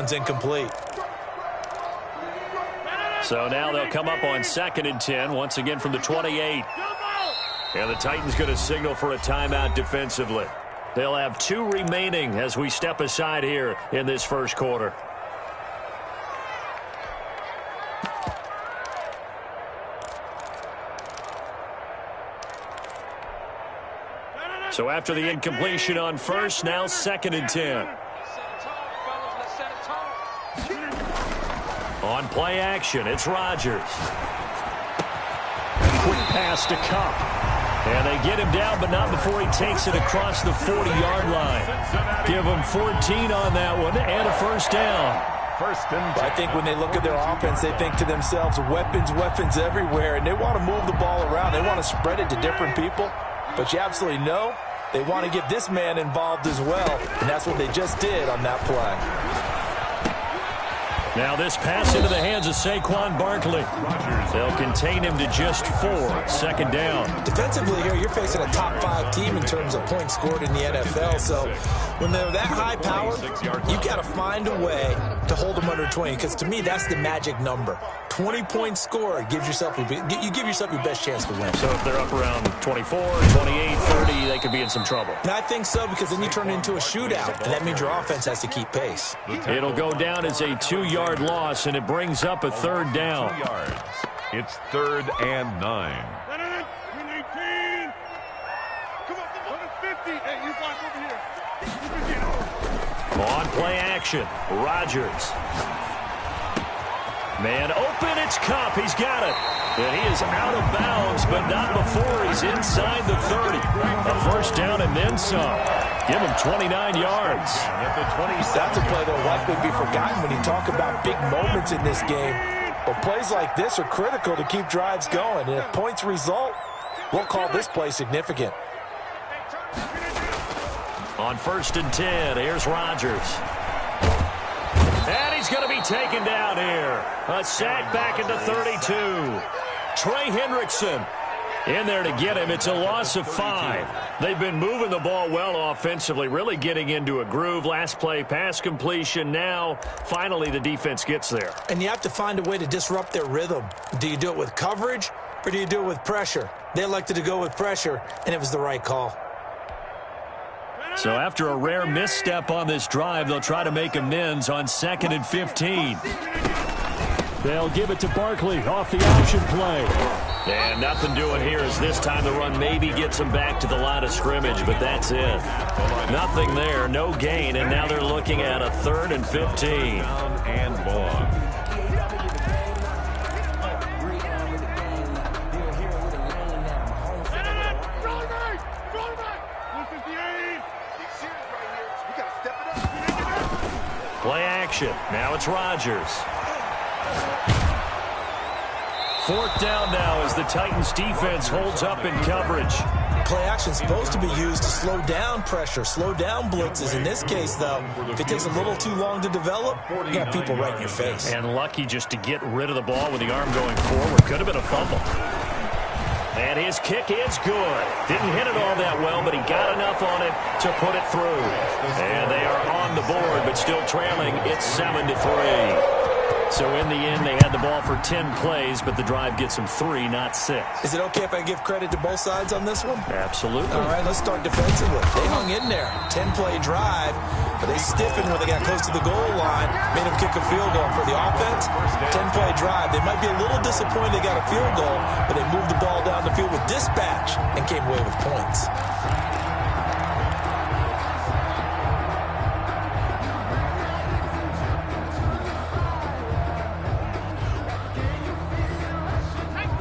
one's incomplete. So now they'll come up on 2nd and 10, once again from the 28. And the Titans going to signal for a timeout defensively. They'll have 2 remaining as we step aside here in this first quarter. So after the incompletion on first, now 2nd and 10. On play action, it's Rodgers. Quick pass to Kupp. And they get him down, but not before he takes it across the 40-yard line. Give him 14 on that one and a first down. I think when they look at their offense, they think to themselves, weapons, weapons everywhere, and they want to move the ball around. They want to spread it to different people. But you absolutely know they want to get this man involved as well, and that's what they just did on that play. Now this pass into the hands of Saquon Barkley. They'll contain him to just 4. 2nd down. Defensively here, you're facing a top 5 team in terms of points scored in the NFL. So when they're that high powered, you've got to find a way to hold them under 20. Because to me, that's the magic number. 20 points scored gives yourself you give yourself your best chance to win. So if they're up around 24, 28, 30, they could be in some trouble. And I think so, because then you turn it into a shootout, and that means your offense has to keep pace. It'll go down as a 2-yard loss, and it brings up a 3rd down. It's 3rd and 9. On play action, Rodgers. Man open, it's Kupp. He's got it. And he is out of bounds, but not before he's inside the 30. A first down and then some. Give him 29 yards. That's a play that will likely be forgotten when you talk about big moments in this game. But plays like this are critical to keep drives going. And if points result, we'll call this play significant. On 1st and 10, here's Rodgers. And he's going to be taken down here. A sack back at the 32. Trey Hendrickson in there to get him. It's a loss of 5. They've been moving the ball well offensively, really getting into a groove. Last play, pass completion. Now, finally, the defense gets there. And you have to find a way to disrupt their rhythm. Do you do it with coverage, or do you do it with pressure? They elected to go with pressure, and it was the right call. So after a rare misstep on this drive, they'll try to make amends on 2nd and 15. They'll give it to Barkley off the option play. And nothing doing here as this time the run maybe gets them back to the line of scrimmage, but that's it. Nothing there, no gain, and now they're looking at a 3rd and 15. And long. Play action. Now it's Rodgers. 4th down now as the Titans defense holds up in coverage. Play action is supposed to be used to slow down pressure, slow down blitzes. In this case, though, if it takes a little too long to develop, you got people right in your face. And lucky just to get rid of the ball with the arm going forward. Could have been a fumble. And his kick is good. Didn't hit it all that well, but he got enough on it to put it through. And they are on the board, but still trailing. It's 7-3. So in the end, they had the ball for 10 plays, but the drive gets them 3, not 6. Is it okay if I give credit to both sides on this one? Absolutely. All right, let's start defensively. They hung in there. 10-play drive, but they stiffened when they got close to the goal line, made them kick a field goal. For the offense, 10-play drive. They might be a little disappointed they got a field goal, but they moved the ball down the field with dispatch and came away with points.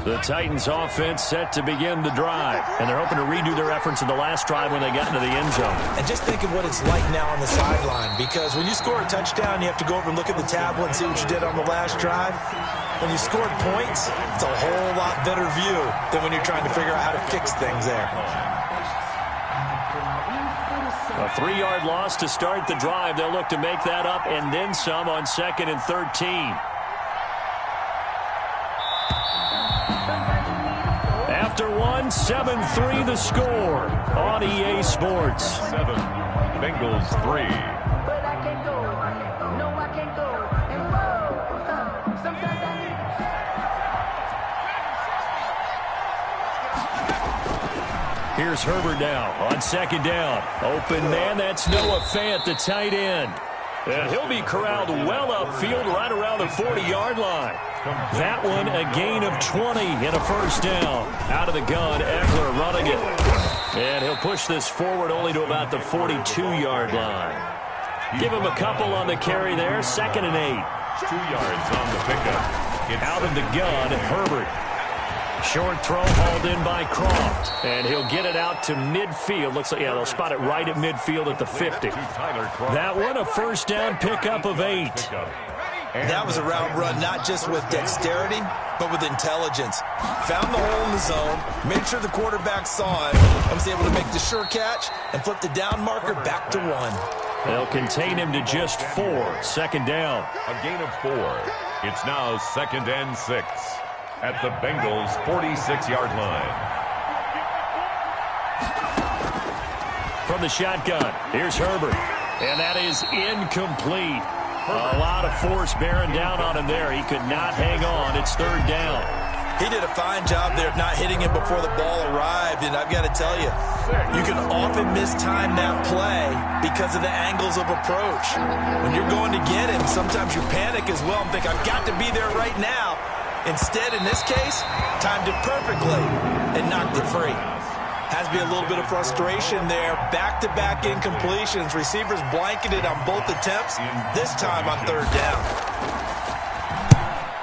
The Titans offense set to begin the drive, and they're hoping to redo their efforts in the last drive when they got into the end zone. And just think of what it's like now on the sideline, because when you score a touchdown, you have to go over and look at the tablet and see what you did on the last drive. When you scored points, it's a whole lot better view than when you're trying to figure out how to fix things there. A 3-yard loss to start the drive. They'll look to make that up and then some on 2nd and 13. After 7-3 the score on EA Sports. 7, Bengals 3. But I can't go, no, I can't Here's Herbert now on second down. Open man, that's Noah Fant, the tight end. And he'll be corralled well upfield right around the 40-yard line. That one a gain of 20 and a first down. Out of the gun, Eckler running it. And he'll push this forward only to about the 42-yard line. Give him a couple on the carry there, 2nd and 8. 2 yards on the pickup. Out of the gun, Herbert. Short throw hauled in by Croft. And he'll get it out to midfield. Looks like, yeah, they'll spot it right at midfield at the 50. That one a first down pickup of 8. That was a route run not just with dexterity, but with intelligence. Found the hole in the zone, made sure the quarterback saw it, and was able to make the sure catch and flip the down marker back to 1. They'll contain him to just 4. 2nd down. A gain of 4. It's now 2nd and 6 at the Bengals' 46-yard line. From the shotgun, here's Herbert. And that is incomplete. A lot of force bearing down on him there. He could not hang on. It's 3rd down. He did a fine job there of not hitting him before the ball arrived. And I've got to tell you, you can often mistime that play because of the angles of approach. When you're going to get him, sometimes you panic as well and think, I've got to be there right now. Instead, in this case, timed it perfectly and knocked it free. Has to be a little bit of frustration there. Back-to-back incompletions. Receivers blanketed on both attempts, this time on 3rd down.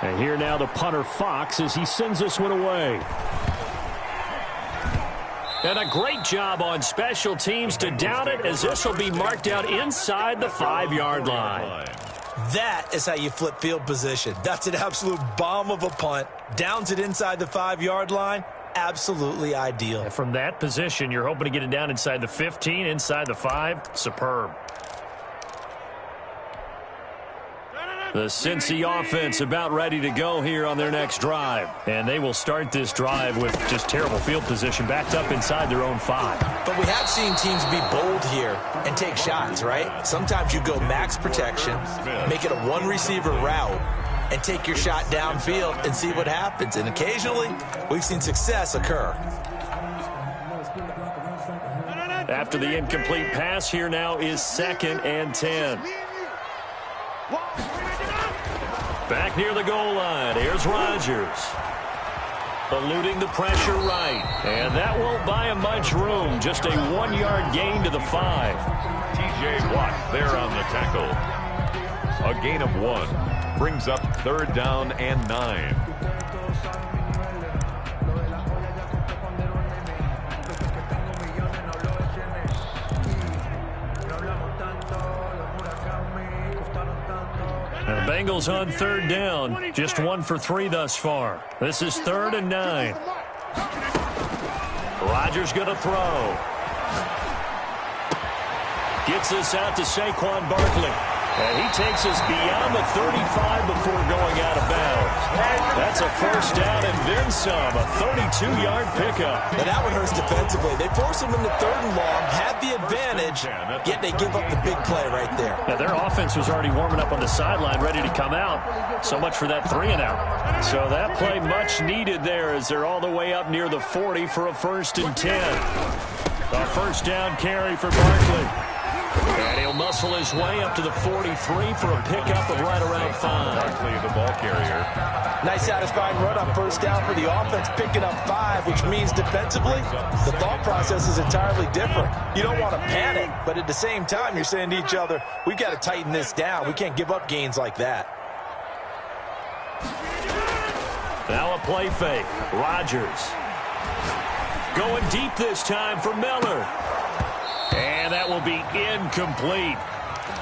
And here now the punter Fox as he sends this one away. And a great job on special teams to down it, as this will be marked out inside the 5-yard line. That is how you flip field position. That's an absolute bomb of a punt. Downs it inside the 5-yard line. Absolutely ideal. And from that position, you're hoping to get it down inside the 15, inside the 5. Superb. The Cincy offense about ready to go here on their next drive. And they will start this drive with just terrible field position, backed up inside their own 5. But we have seen teams be bold here and take shots, right? Sometimes you go max protection, make it a one-receiver route, and take your shot downfield and see what happens. And occasionally, we've seen success occur. After the incomplete pass, here now is 2nd and 10. Back near the goal line, here's Rodgers. Eluding the pressure right. And that won't buy him much room. Just a 1-yard gain to the 5. T.J. Watt there on the tackle. A gain of 1. Brings up 3rd down and 9. And the Bengals on 3rd down. Just 1 for 3 thus far. This is 3rd and 9. Rodgers going to throw. Gets this out to Saquon Barkley. And he takes us beyond the 35 before going out of bounds. That's a first down and then some. A 32-yard pickup. And that one hurts defensively. They force him into 3rd and long, had the advantage, yet they give up the big play right there. Now, their offense was already warming up on the sideline, ready to come out. So much for that 3-and-out. So that play much needed there as they're all the way up near the 40 for a 1st and 10. A first down carry for Barkley. And he'll muscle his way up to the 43 for a pickup of right around 5. Barkley, the ball carrier. Nice satisfying run on 1st down for the offense, picking up 5, which means defensively, the thought process is entirely different. You don't want to panic, but at the same time, you're saying to each other, we've got to tighten this down. We can't give up gains like that. Now a play fake. Rodgers. Going deep this time for Miller. And that will be incomplete.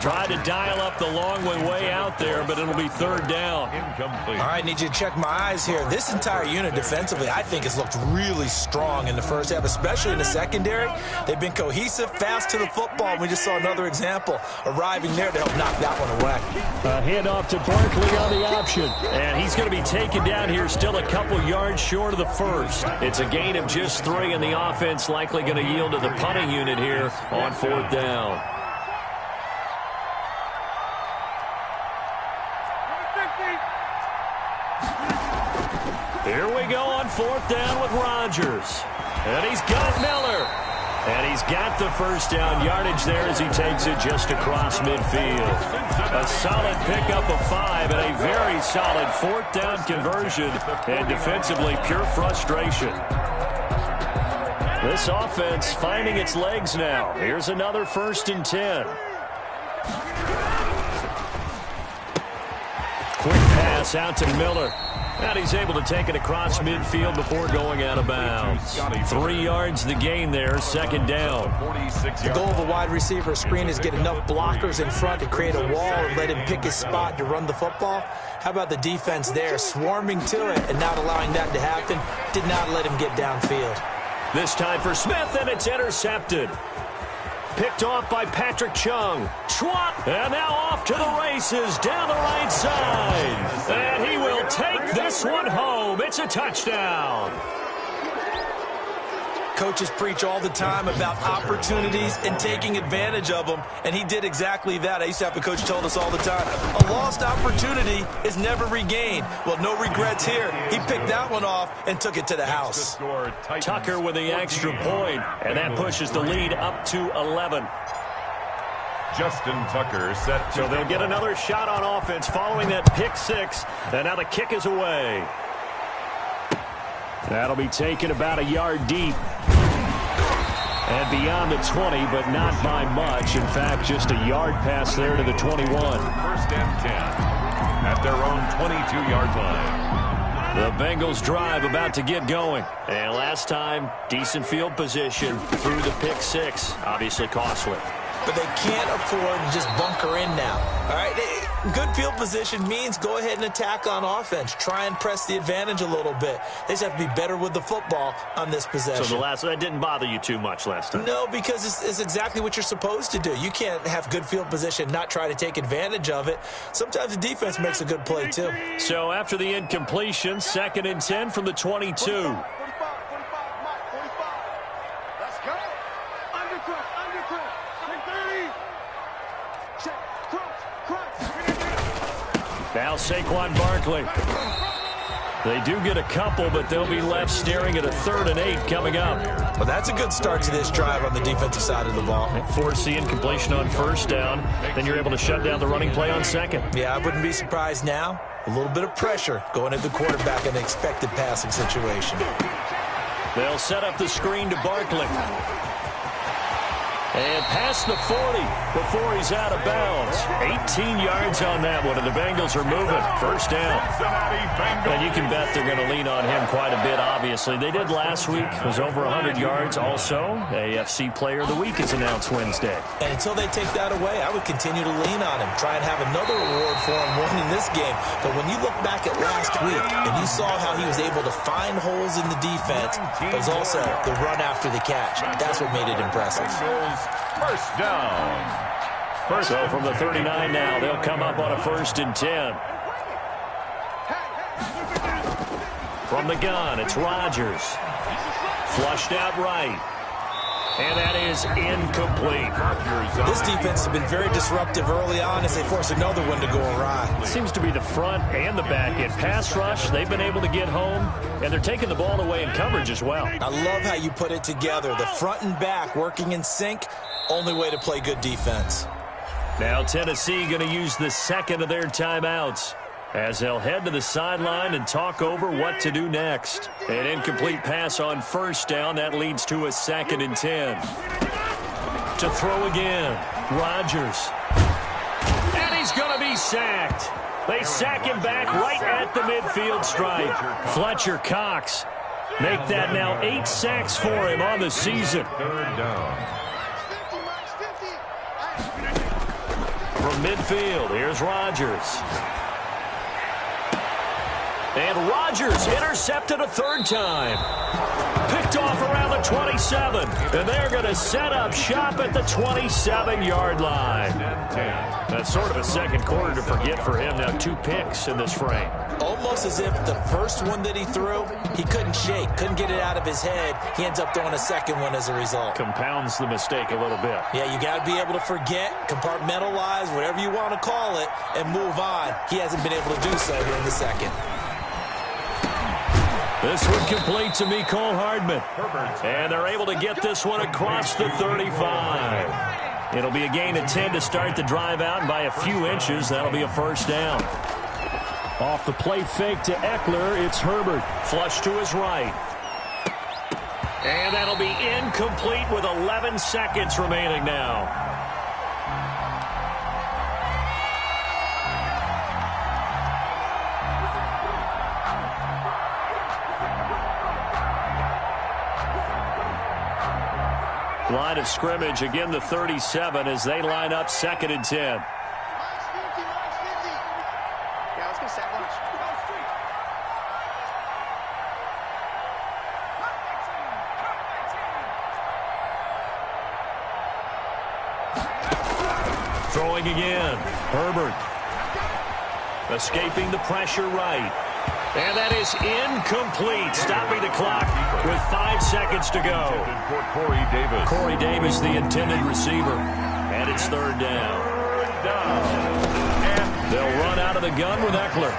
Try to dial up the long way out there, but it'll be 3rd down. Incomplete. All right, need you to check my eyes here. This entire unit defensively, I think, has looked really strong in the first half, especially in the secondary. They've been cohesive, fast to the football. We just saw another example arriving there to help knock that one away. A handoff to Barkley on the option. And he's going to be taken down here still a couple yards short of the 1st. It's a gain of just 3, and the offense likely going to yield to the punting unit here on 4th down. Here we go on 4th down with Rodgers. And he's got Miller. And he's got the first down yardage there as he takes it just across midfield. A solid pickup of 5 and a very solid 4th down conversion. And defensively, pure frustration. This offense finding its legs now. Here's another 1st and 10. Quick pass out to Miller. And he's able to take it across midfield before going out of bounds. 3 yards the gain there, 2nd down. The goal of a wide receiver screen is get enough blockers in front to create a wall and let him pick his spot to run the football. How about the defense there, swarming to it and not allowing that to happen? Did not let him get downfield. This time for Smith, and it's intercepted. Picked off by Patrick Chung. Schwab, and now off to the races down the right side. And he will take this one home. It's a touchdown. Coaches preach all the time about opportunities and taking advantage of them, and he did exactly that. I used to have a coach who told us all the time, a lost opportunity is never regained. Well, no regrets here. He picked that one off and took it to the house. Tucker with the extra point, and that pushes the lead up to 11. Justin Tucker set. So they'll get another shot on offense following that pick 6, and now the kick is away. That'll be taken about a yard deep. And beyond the 20, but not by much. In fact, just a yard pass there to the 21. 1st and 10 at their own 22-yard line. The Bengals drive about to get going. And last time, decent field position through the pick 6. Obviously costly. But they can't afford to just bunker in now. All right, good field position means go ahead and attack on offense. Try and press the advantage a little bit. They just have to be better with the football on this possession. So that didn't bother you too much last time? No, because it's exactly what you're supposed to do. You can't have good field position, not try to take advantage of it. Sometimes the defense makes a good play, too. So after the incompletion, 2nd and 10 from the 22. Now Saquon Barkley. They do get a couple, but they'll be left staring at a 3rd and 8 coming up. Well, that's a good start to this drive on the defensive side of the ball. Force the incompletion on 1st down. Then you're able to shut down the running play on 2nd. Yeah, I wouldn't be surprised now. A little bit of pressure going at the quarterback in an expected passing situation. They'll set up the screen to Barkley. And past the 40 before he's out of bounds. 18 yards on that one, and the Bengals are moving. 1st down. And you can bet they're going to lean on him quite a bit, obviously. They did last week. It was over 100 yards. Also, AFC Player of the Week is announced Wednesday. And until they take that away, I would continue to lean on him. Try and have another reward for him winning this game. But when you look back at last week, and you saw how he was able to find holes in the defense, but was also the run after the catch. That's what made it impressive. 1st down. So from the 39 now, they'll come up on a 1st and 10. From the gun, it's Rodgers. Flushed out right. And that is incomplete. This defense has been very disruptive early on as they force another one to go awry. It seems to be the front and the back end. Pass rush, they've been able to get home, and they're taking the ball away in coverage as well. I love how you put it together. The front and back working in sync, only way to play good defense. Now Tennessee going to use the 2nd of their timeouts as they'll head to the sideline and talk over what to do next. An incomplete pass on 1st down. That leads to a 2nd and 10. To throw again, Rodgers. And he's going to be sacked. They sack him back right at the midfield stripe. Fletcher Cox make that now 8 sacks for him on the season. 3rd down. From midfield, here's Rodgers. And Rodgers intercepted a 3rd time. Picked picked off around the 27. And they're going to set up shop at the 27-yard line. That's sort of a second quarter to forget for him. Now 2 picks in this frame. Almost as if the first one that he threw, he couldn't shake, couldn't get it out of his head. He ends up throwing a second one as a result. Compounds the mistake a little bit. Yeah, you got to be able to forget, compartmentalize, whatever you want to call it, and move on. He hasn't been able to do so here in the second. This one complete to Mecole Hardman. And they're able to get this one across the 35. It'll be a gain of 10 to start the drive out, and by a few inches, that'll be a first down. Off the play fake to Eckler, it's Herbert. Flush to his right. And that'll be incomplete with 11 seconds remaining now. Line of scrimmage, again the 37 as they line up 2nd and 10. Yeah, let's go set lunch. Throwing again. Herbert. Escaping the pressure right. And that is incomplete. Stopping the clock with 5 seconds to go. Corey Davis, the intended receiver. And it's 3rd down. They'll run out of the gun with Eckler.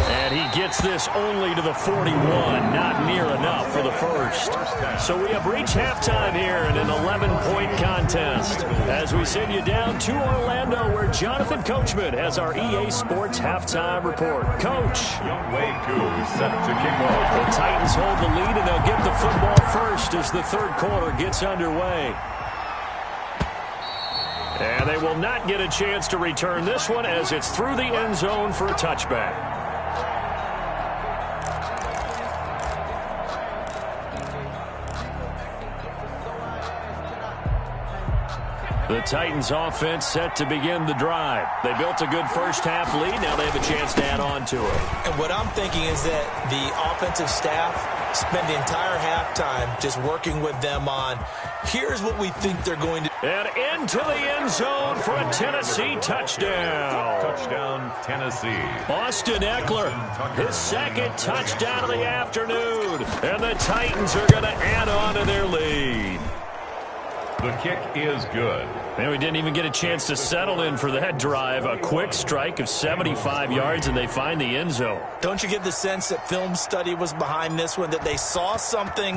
And he gets this only to the 41. Not near enough for the first. So we have reached halftime here in an 11-point contest. As we send you down to Orlando, where Jonathan Coachman has our EA Sports halftime report. Coach. The Titans hold the lead, and they'll get the football first as the 3rd quarter gets underway. And they will not get a chance to return this one as it's through the end zone for a touchback. The Titans offense set to begin the drive. They built a good first-half lead. Now they have a chance to add on to it. And what I'm thinking is that the offensive staff spend the entire halftime just working with them on, here's what we think they're going to do. And into the end zone for a Tennessee touchdown. Touchdown, Tennessee. Austin Eckler, his 2nd touchdown of the afternoon. And the Titans are going to add on to their lead. The kick is good. Man, we didn't even get a chance to settle in for that drive. A quick strike of 75 yards, and they find the end zone. Don't you get the sense that film study was behind this one, that they saw something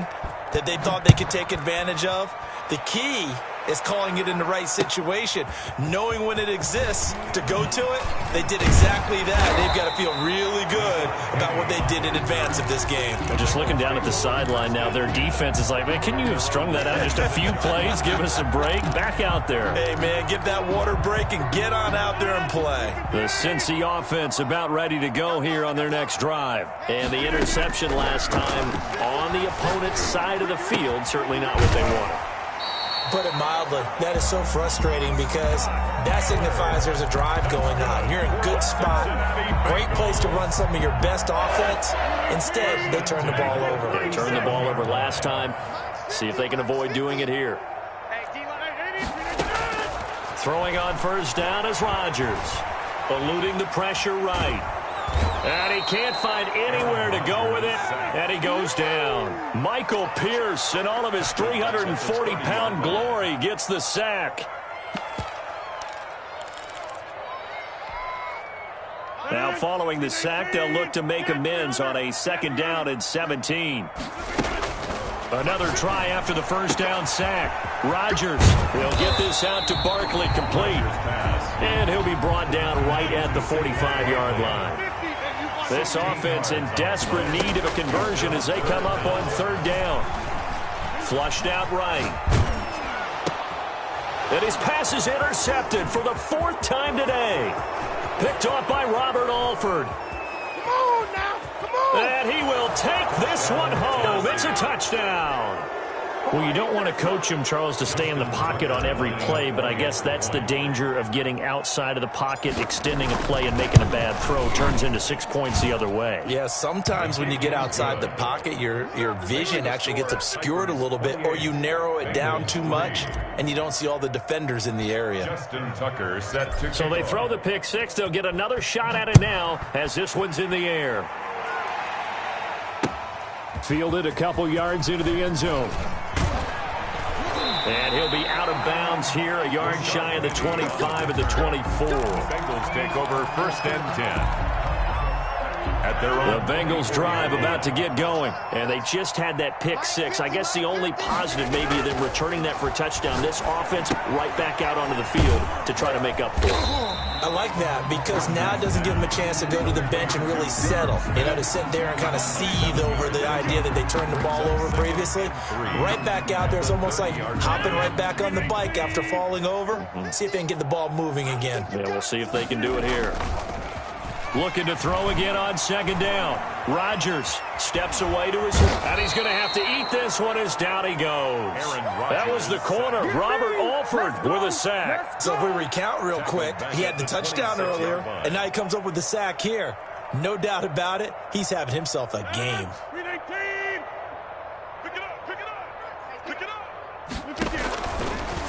that they thought they could take advantage of? The key is calling it in the right situation. Knowing when it exists to go to it, they did exactly that. They've got to feel really good about what they did in advance of this game. They're just looking down at the sideline now. Their defense is like, man, can you have strung that out just a few plays? Give us a break. Back out there. Hey, man, give that water break and get on out there and play. The Cincy offense about ready to go here on their next drive. And the interception last time on the opponent's side of the field, certainly not what they wanted. Put it mildly, that is so frustrating because that signifies there's a drive going on. You're in a good spot, great place to run some of your best offense. Instead, they turn the ball over. They turned the ball over last time. See if they can avoid doing it here. Throwing on first down is Rodgers, eluding the pressure right. And he can't find anywhere to go with it, and he goes down. Michael Pierce, in all of his 340-pound glory, gets the sack. Now, following the sack, they'll look to make amends on a 2nd down and 17. Another try after the first down sack. Rodgers will get this out to Barkley complete. And he'll be brought down right at the 45-yard line. This offense in desperate need of a conversion as they come up on 3rd down. Flushed out right. And his pass is intercepted for the 4th time today. Picked off by Robert Alford. Come on now, come on. And he will take this one home. It's a touchdown. Well, you don't want to coach him, Charles, to stay in the pocket on every play, but I guess that's the danger of getting outside of the pocket, extending a play, and making a bad throw. Turns into 6 points the other way. Yeah, sometimes when you get outside the pocket, your vision actually gets obscured a little bit, or you narrow it down too much, and you don't see all the defenders in the area. Justin Tucker set to So they throw the pick six. They'll get another shot at it now as this one's in the air. Fielded a couple yards into the end zone. And he'll be out of bounds here, a yard shy of the 25 at the 24. The Bengals take over 1st and 10. At their own. The Bengals drive about to get going, and they just had that pick six. I guess the only positive maybe them returning that for a touchdown. This offense right back out onto the field to try to make up for it. I like that because now it doesn't give them a chance to go to the bench and really settle. You know, to sit there and kind of seethe over the idea that they turned the ball over previously. Right back out there. It's almost like hopping right back on the bike after falling over. See if they can get the ball moving again. Yeah, we'll see if they can do it here. Looking to throw again on 2nd down. Rodgers steps away to his, and he's going to have to eat this one as down he goes. That was the corner, Robert Alford, with a sack. So if we recount real quick, he had the touchdown earlier, and now he comes up with the sack here. No doubt about it, he's having himself a game.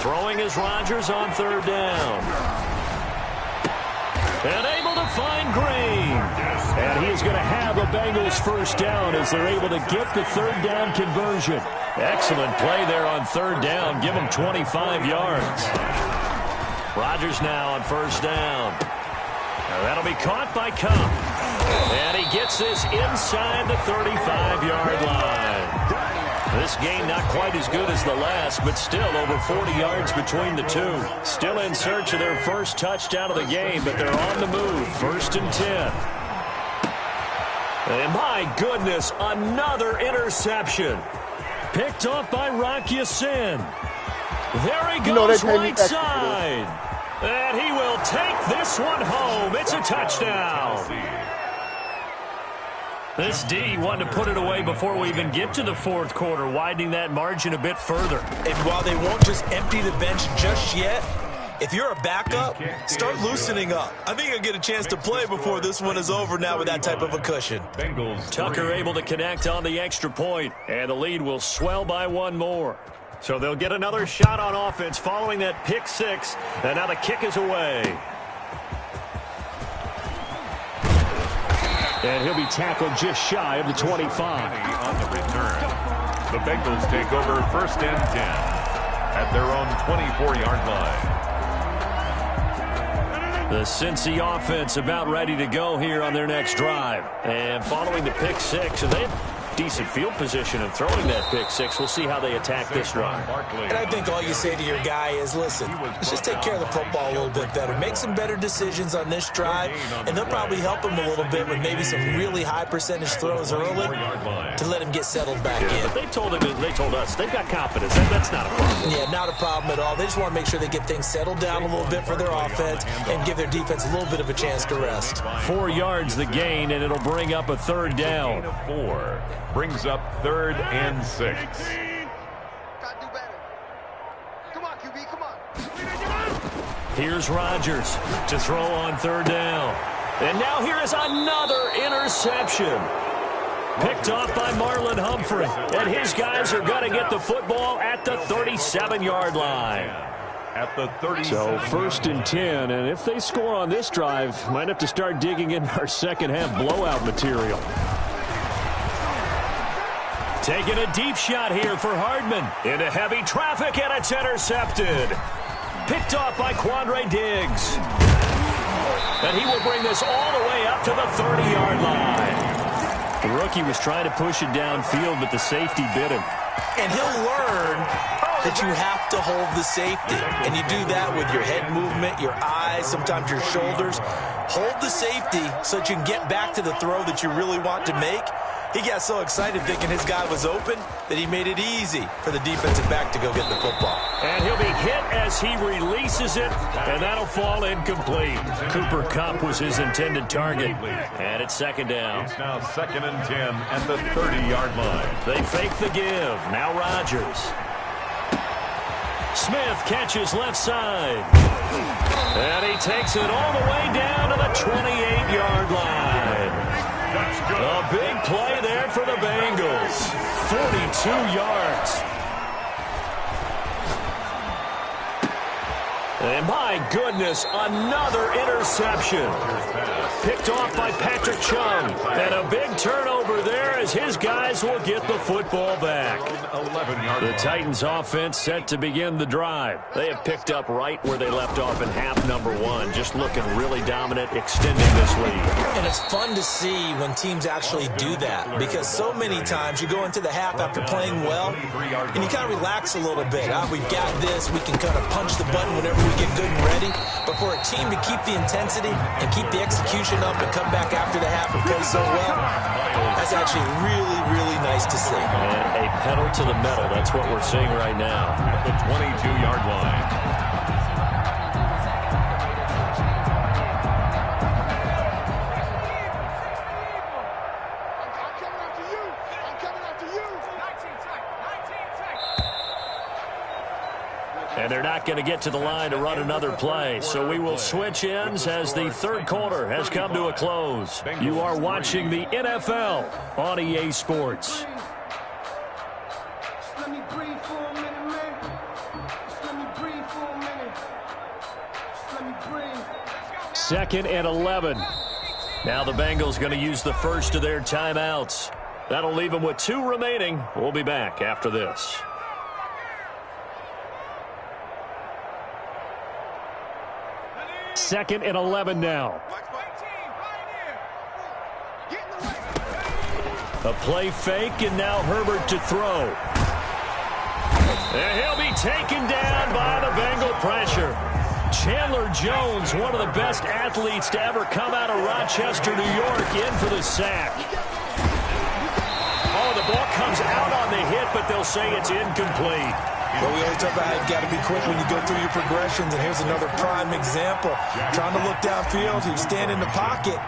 Throwing is Rodgers on 3rd down. And able to find Green. And he is going to have a Bengals 1st down as they're able to get the 3rd down conversion. Excellent play there on 3rd down. Give him 25 yards. Rodgers now on 1st down. And that'll be caught by Kupp. And he gets this inside the 35-yard line. This game not quite as good as the last, but still over 40 yards between the two. Still in search of their first touchdown of the game, but they're on the move. 1st and 10. And my goodness, another interception. Picked off by Rock Ya-Sin. There he goes right side. And he will take this one home. It's a touchdown. This D wanted to put it away before we even get to the 4th quarter, widening that margin a bit further. And while they won't just empty the bench just yet, if you're a backup, start loosening up. I think you'll get a chance to play before this one is over now with that type of a cushion. Tucker able to connect on the extra point, and the lead will swell by one more. So they'll get another shot on offense following that pick six, and now the kick is away. And he'll be tackled just shy of the 25. On the return, the Bengals take over 1st and 10 at their own 24-yard line. The Cincy offense about ready to go here on their next drive. And following the pick six, and they have decent field position of throwing that pick six. We'll see how they attack this drive. And I think all you say to your guy is, listen, let's just take care of the football a little bit better. Make some better decisions on this drive, and they'll probably help him a little bit with maybe some really high percentage throws early to let him get settled back in. But they told us, they've got confidence. That's not a problem. Yeah, not a problem at all. They just want to make sure they get things settled down a little bit for their offense and give their defense a little bit of a chance to rest. 4 yards the gain, and it'll bring up a 3rd down. 4 brings up 3rd and 6. Gotta do better. Come on, QB, come on. Here's Rodgers to throw on 3rd down. And now here is another interception. Picked off by Marlon Humphrey. And his guys are going to get the football at the 37-yard line. At the 37. So 1st and 10, and if they score on this drive, might have to start digging in our second half blowout material. Taking a deep shot here for Hardman. Into heavy traffic, and it's intercepted. Picked off by Quandre Diggs. And he will bring this all the way up to the 30-yard line. The rookie was trying to push it downfield, but the safety bit him. And he'll learn that you have to hold the safety. And you do that with your head movement, your eyes, sometimes your shoulders. Hold the safety so that you can get back to the throw that you really want to make. He got so excited thinking his guy was open that he made it easy for the defensive back to go get the football. And he'll be hit as he releases it, and that'll fall incomplete. Cooper Kupp was his intended target. And it's 2nd down. It's now 2nd and 10 at the 30-yard line. They fake the give. Now Rodgers. Smith catches left side. And he takes it all the way down to the 28-yard line. A big play there for the Bengals. 42 yards. And my goodness, another interception. Picked off by Patrick Chung. And a big turnover there as his guys will get the football back. The Titans offense set to begin the drive. They have picked up right where they left off in half number one. Just looking really dominant, extending this lead. And it's fun to see when teams actually do that, because so many times you go into the half after playing well and you kind of relax a little bit. We've got this. We can kind of punch the button whenever we get good and ready. But for a team to keep the intensity and keep the execution up and come back after the half and play so well, that's actually really, really nice to see. And a pedal to the metal. That's what we're seeing right now. At the 22-yard line. And they're not going to get to the line to run another play. So we will switch ends as the third quarter has come to a close. You are watching the NFL on EA Sports. Second and 11. Now the Bengals going to use the first of their timeouts. That'll leave them with 2 remaining. We'll be back after this. Second and 11 now. A play fake, and now Herbert to throw. And he'll be taken down by the Bengal pressure. Chandler Jones, one of the best athletes to ever come out of Rochester, New York, in for the sack. Oh, the ball comes out on the hit, but they'll say it's incomplete. But we always talk about how you've got to be quick when you go through your progressions, and here's another prime example. Trying to look downfield, he was standing in the pocket,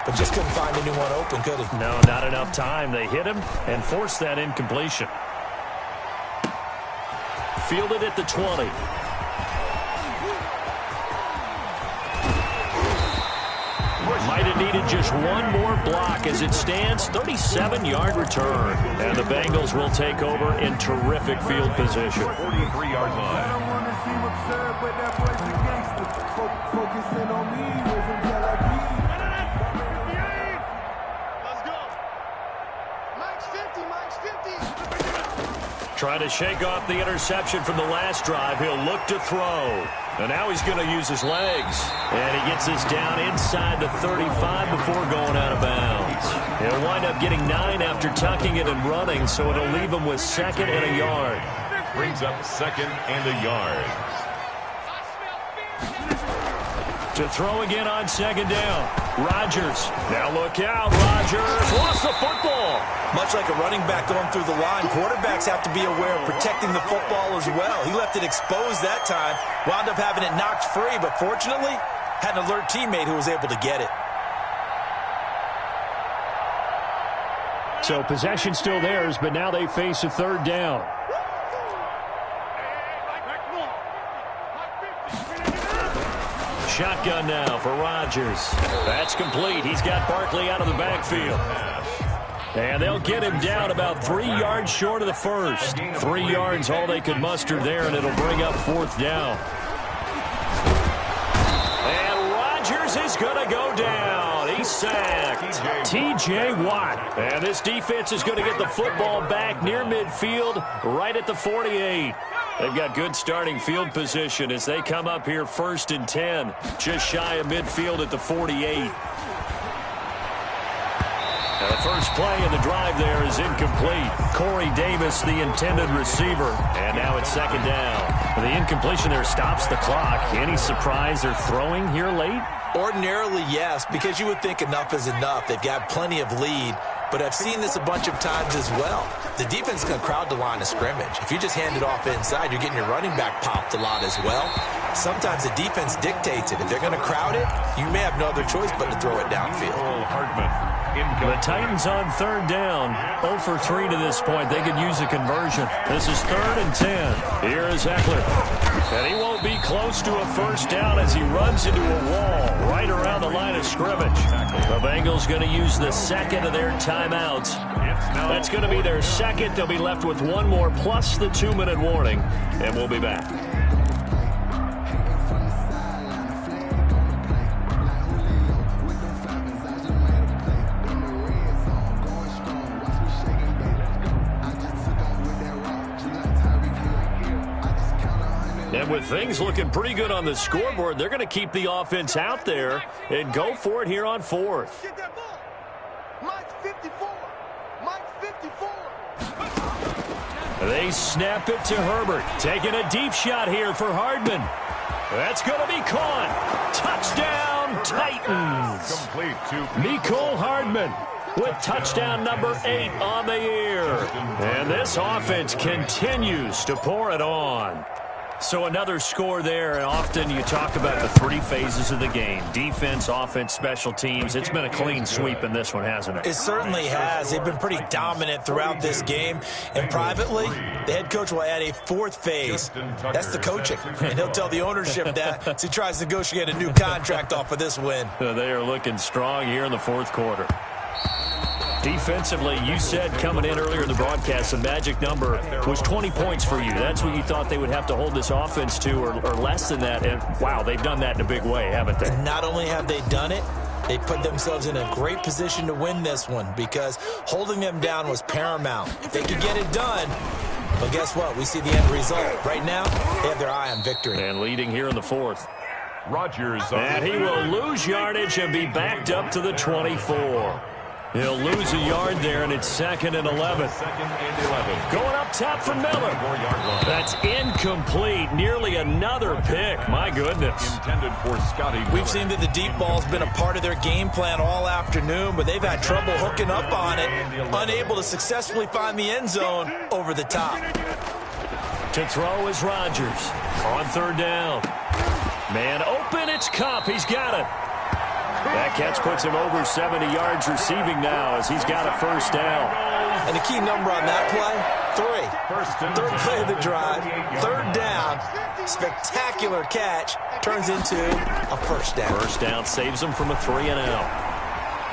but just couldn't find anyone open, could he? No, not enough time. They hit him and forced that incompletion. Fielded at the 20. Might have needed just one more block. As it stands, 37-yard return. And the Bengals will take over in terrific field position. 43-yard line. Let's go. Mike's 50, Mike's 50. Trying to shake off the interception from the last drive. He'll look to throw. And now he's going to use his legs. And he gets this down inside the 35 before going out of bounds. He'll wind up getting 9 after tucking it and running, so it'll leave him with 2nd and a yard. Brings up 2nd and a yard. To throw again on 2nd down. Rodgers. Now look out. Rodgers lost the football. Much like a running back going through the line, quarterbacks have to be aware of protecting the football as well. He left it exposed that time, wound up having it knocked free, but fortunately, had an alert teammate who was able to get it. So possession still theirs, but now they face a 3rd down. Shotgun now for Rodgers. That's complete. He's got Barkley out of the backfield. And they'll get him down about 3 yards short of the first. 3 yards all they could muster there, and it'll bring up 4th down. And Rodgers is going to go down. He's sacked. T.J. Watt. And this defense is going to get the football back near midfield, right at the 48. They've got good starting field position as they come up here 1st and 10, just shy of midfield at the 48. Now the first play of the drive there is incomplete. Corey Davis, the intended receiver, and now it's 2nd down. The incompletion there stops the clock. Any surprise they're throwing here late? Ordinarily, yes, because you would think enough is enough. They've got plenty of lead. but I've seen this a bunch of times as well. The defense is going to crowd the line of scrimmage. If you just hand it off inside, you're getting your running back popped a lot as well. Sometimes the defense dictates it. If they're going to crowd it, you may have no other choice but to throw it downfield. Hardman. The Titans on third down, 0 for 3 to this point. They could use a conversion. This is 3rd and 10. Here is Eckler. And he won't be close to a first down as he runs into a wall right around the line of scrimmage. The Bengals going to use the second of their timeouts. That's going to be their second. They'll be left with one more plus the 2-minute warning, and we'll be back. And with things looking pretty good on the scoreboard, they're going to keep the offense out there and go for it here on 4th. Get that ball. Mike's 54. Mike's 54. They snap it to Herbert. Taking a deep shot here for Hardman. That's going to be caught. Touchdown, Titans. Complete to Mecole Hardman with touchdown number 8 on the year. And this offense continues to pour it on. So another score there, and often you talk about the 3 phases of the game. Defense, offense, special teams. It's been a clean sweep in this one, hasn't it? It certainly has. They've been pretty dominant throughout this game. And privately, the head coach will add a 4th phase. That's the coaching. And he'll tell the ownership that as he tries to negotiate a new contract off of this win. They are looking strong here in the 4th quarter. Defensively, you said coming in earlier in the broadcast, the magic number was 20 points for you. That's what you thought they would have to hold this offense to, or less than that. And, wow, they've done that in a big way, haven't they? Not only have they done it, they put themselves in a great position to win this one because holding them down was paramount. If they could get it done, but guess what? We see the end result. Right now, they have their eye on victory. And leading here in the 4th. Rodgers. And he will lose yardage and be backed up to the 24. He'll lose a yard there, and it's 2nd and 11. 2nd and 11. Going up top for Miller. That's incomplete. Nearly another pick. My goodness. Intended for Scotty Miller. We've seen that the deep ball's been a part of their game plan all afternoon, but they've had trouble hooking up on it, unable to successfully find the end zone over the top. To throw is Rodgers on 3rd down. Man open, it's Kupp. He's got it. That catch puts him over 70 yards receiving now as he's got a first down. And the key number on that play, 3. Third play of the drive, 3rd down, spectacular catch, turns into a first down. First down saves him from a 3-and-out.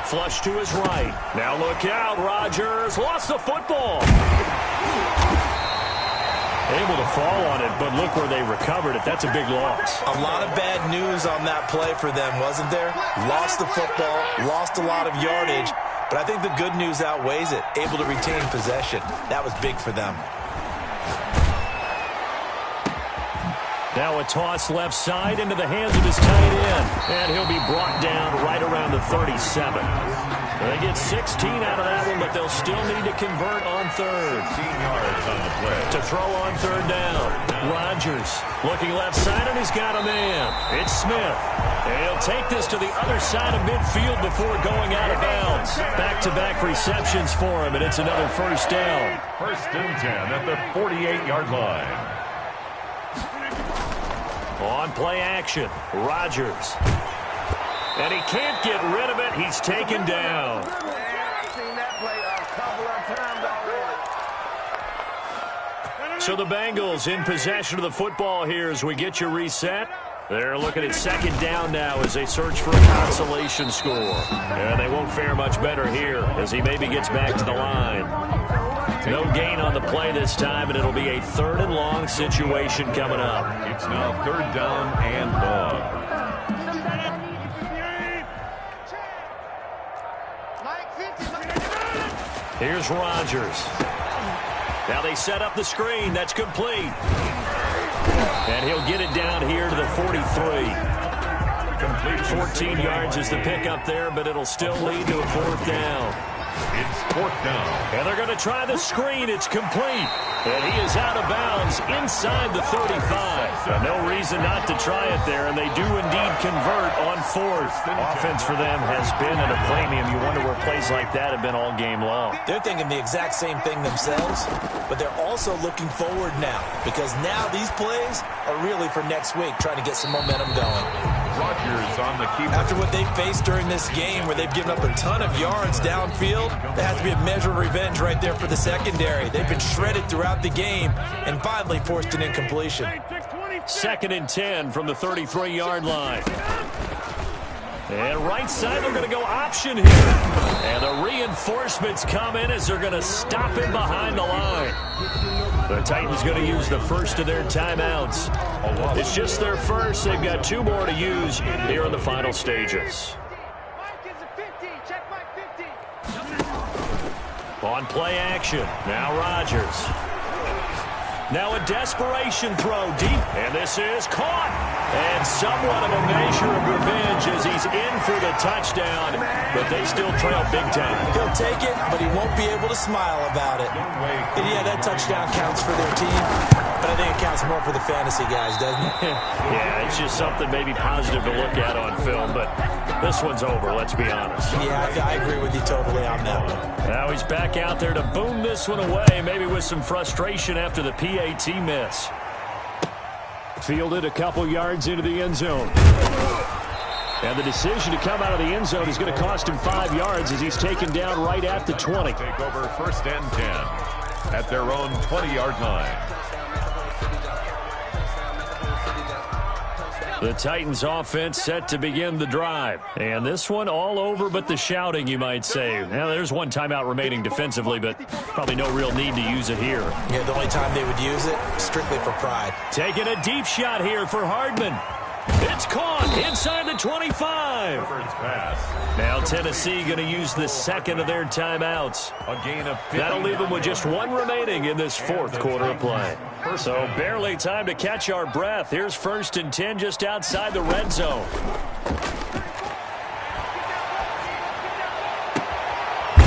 Flush to his right. Now look out, Rodgers lost the football. Able to fall on it, but look where they recovered it. That's a big loss. A lot of bad news on that play for them, wasn't there? Lost the football, lost a lot of yardage, but I think the good news outweighs it. Able to retain possession. That was big for them. Now a toss left side into the hands of his tight end, and he'll be brought down right around the 37. They get 16 out of that one, but they'll still need to convert on 3rd. 16 yards on the play. To throw on 3rd down. Rodgers looking left side, and he's got a man. It's Smith. And he'll take this to the other side of midfield before going out of bounds. Back-to-back receptions for him, and it's another first down. 1st and 10 at the 48-yard line. On play action, Rodgers. And he can't get rid of it. He's taken down. I've seen that play a couple of times already. So the Bengals in possession of the football here as we get you reset. They're looking at 2nd down now as they search for a consolation score. And they won't fare much better here as he maybe gets back to the line. No gain on the play this time, and it'll be a 3rd and long situation coming up. It's now 3rd down and long. Here's Rodgers. Now they set up the screen. That's complete. And he'll get it down here to the 43. Complete. 14 yards is the pickup there, but it'll still lead to a 4th down. It's 4th down. And they're going to try the screen. It's complete. And he is out of bounds inside the 35. No reason not to try it there, and they do indeed convert on 4th. Offense for them has been at a premium. You wonder where plays like that have been all game long. They're thinking the exact same thing themselves, but they're also looking forward now, because now these plays are really for next week, trying to get some momentum going. Rodgers on the keeper. After what they faced during this game where they've given up a ton of yards downfield, there has to be a measure of revenge right there for the secondary. They've been shredded throughout the game and finally forced an incompletion. 2nd and 10 from the 33-yard line. And right side, they're going to go option here. And the reinforcements come in as they're going to stop him behind the line. The Titans going to use the first of their timeouts. It's just their first. They've got 2 more to use here in the final stages. On play action, now Rodgers. Now a desperation throw deep, and this is caught. And somewhat of a measure of revenge as he's in for the touchdown, but they still trail big time. He'll take it, but he won't be able to smile about it. And yeah, that touchdown counts for their team, but I think it counts more for the fantasy guys, doesn't it? Yeah, it's just something maybe positive to look at on film, but this one's over, let's be honest. Yeah, I agree with you totally on that one. Now he's back out there to boom this one away, maybe with some frustration after the PAT miss. Fielded a couple yards into the end zone. And the decision to come out of the end zone is going to cost him 5 yards as he's taken down right at the 20. Take over 1st and 10 at their own 20-yard line. The Titans offense set to begin the drive. And this one all over but the shouting, you might say. Now, there's one timeout remaining defensively, but probably no real need to use it here. Yeah, the only time they would use it, strictly for pride. Taking a deep shot here for Hardman. It's caught inside the 25. Pass. Now Tennessee going to use the 2nd of their timeouts. A gain of 50. That'll leave them with just 1 remaining in this 4th quarter of play. So barely time to catch our breath. Here's 1st and 10 just outside the red zone.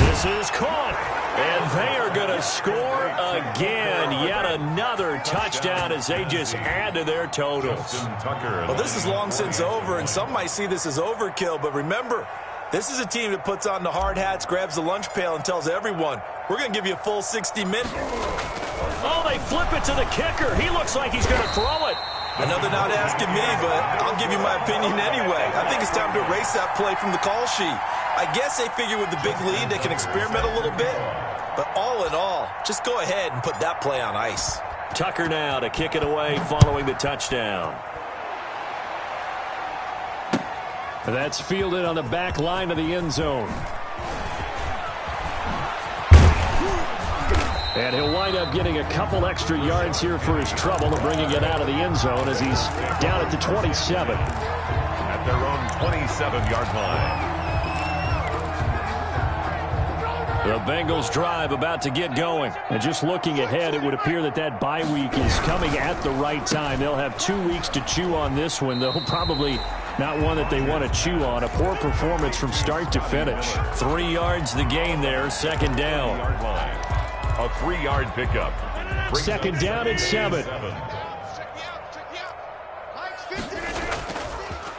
This is caught. And they are going to score again. Yet another touchdown as they just add to their totals. Well, this is long since over, and some might see this as overkill. But remember, this is a team that puts on the hard hats, grabs the lunch pail, and tells everyone, we're going to give you a full 60 minutes. Oh, they flip it to the kicker. He looks like he's going to throw it. Another not asking me, but I'll give you my opinion anyway. I think it's time to erase that play from the call sheet. I guess they figure with the big lead they can experiment a little bit. But all in all, just go ahead and put that play on ice. Tucker now to kick it away following the touchdown. That's fielded on the back line of the end zone. And he'll wind up getting a couple extra yards here for his trouble and bringing it out of the end zone as he's down at the 27. At their own 27-yard line. The Bengals drive about to get going. And just looking ahead, it would appear that that bye week is coming at the right time. They'll have 2 weeks to chew on this one, though probably not one that they want to chew on. A poor performance from start to finish. 3 yards the gain there, 2nd down. A 3-yard pickup. 2nd down and 7.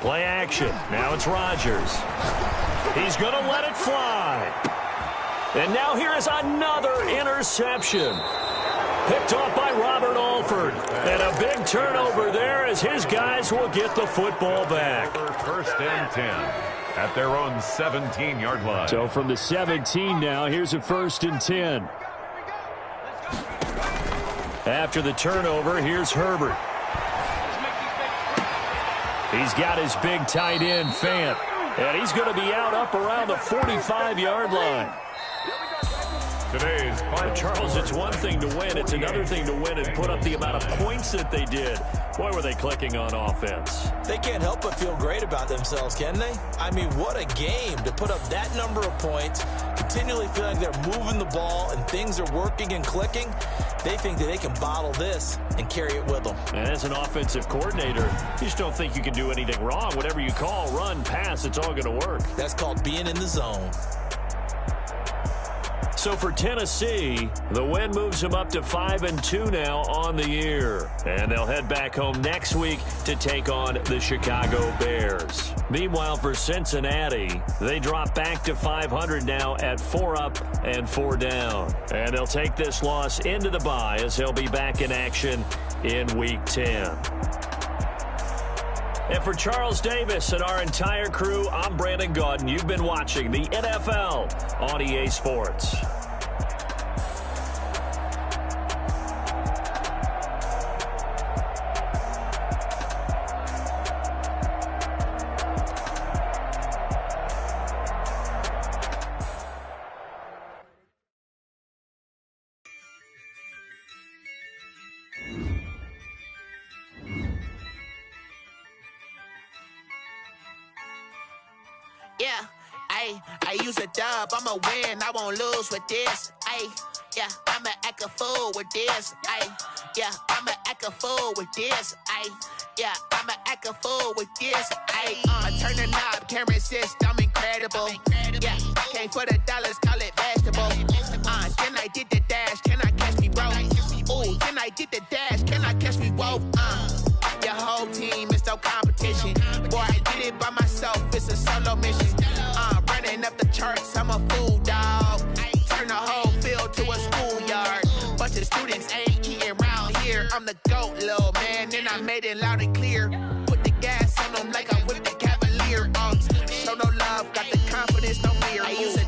Play action. Now it's Rodgers. He's going to let it fly. And now here is another interception. Picked off by Robert Alford. And a big turnover there as his guys will get the football back. 1st and 10 at their own 17-yard line. So from the 17 now, here's a 1st and 10. After the turnover, here's Herbert. He's got his big tight end, Fant. And he's going to be out up around the 45-yard line. Today's final. Charles, it's one thing to win. It's another thing to win and put up the amount of points that they did. Boy, were they clicking on offense. They can't help but feel great about themselves, can they? I mean, what a game to put up that number of points, continually feeling like they're moving the ball and things are working and clicking. They think that they can bottle this and carry it with them. And as an offensive coordinator, you just don't think you can do anything wrong. Whatever you call, run, pass, it's all going to work. That's called being in the zone. So for Tennessee, the win moves them up to 5-2 now on the year. And they'll head back home next week to take on the Chicago Bears. Meanwhile, for Cincinnati, they drop back to 500 now at 4 up and 4 down. And they'll take this loss into the bye as they'll be back in action in Week 10. And for Charles Davis and our entire crew, I'm Brandon Gaudin. You've been watching the NFL on EA Sports. Yeah, I use a dub, I'ma win, I won't lose with this. Yeah, I'ma act a fool with this. Yeah, I'ma act a fool with this. Yeah, I'ma act a fool with this. I turn the knob, can't resist, I'm incredible. Yeah, came for the dollars, call it vegetable. Then I did the dash, can I catch me, bro? Ooh, then I did the dash, can I catch me, whoa? Your whole team is no competition. Boy, I did it by myself, it's a solo mission. Running up the charts, I'm a fool, dog. Turn the whole field to a schoolyard. Bunch of students ain't eating around here. I'm the GOAT, little man, and I made it loud and clear. Put the gas on them like I'm with the Cavalier. Show no love, got the confidence, no fear. I use a